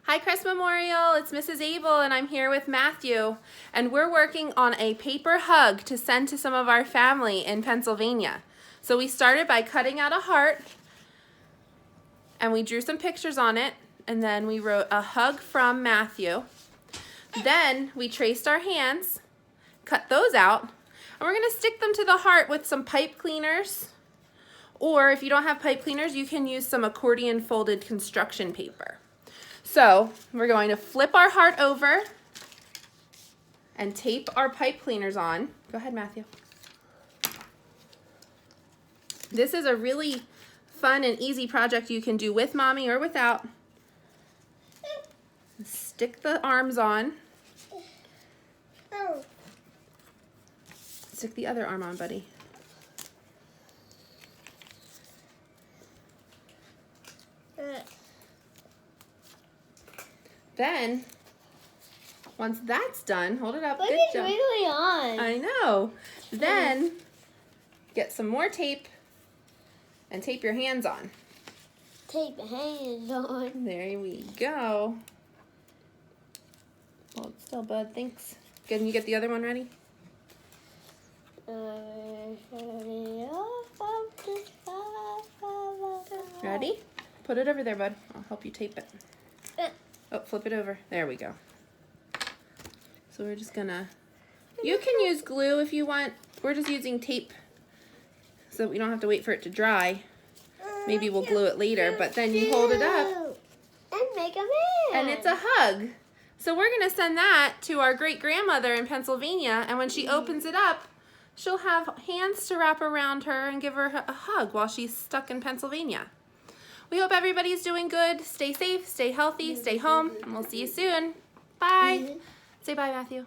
Hi Crest Memorial, it's Mrs. Abel and I'm here with Matthew and we're working on a paper hug to send to some of our family in Pennsylvania. So we started by cutting out a heart and we drew some pictures on it and then we wrote a hug from Matthew. Then we traced our hands, cut those out, and we're going to stick them to the heart with some pipe cleaners, or if you don't have pipe cleaners you can use some accordion folded construction paper. So we're going to flip our heart over and tape our pipe cleaners on. Go ahead, Matthew. This is a really fun and easy project you can do with mommy or without. Stick the arms on. Stick the other arm on, buddy. Then, once that's done, hold it up. But good it's job. really on. I know. Then, get some more tape and tape your hands on. Tape the hands on. There we go. Hold still, bud. Thanks. Can you get the other one ready? Ready? Put it over there, bud. I'll help you tape it. Oh, flip it over. There we go. So we're just gonna, you can use glue if you want. We're just using tape so that we don't have to wait for it to dry. Maybe we'll glue it later, but then you hold it up. And make a man. And it's a hug. So we're gonna send that to our great-grandmother in Pennsylvania, and when she opens it up, she'll have hands to wrap around her and give her a hug while she's stuck in Pennsylvania. We hope everybody's doing good. Stay safe, stay healthy, stay home, and we'll see you soon. Bye. Say bye, Matthew.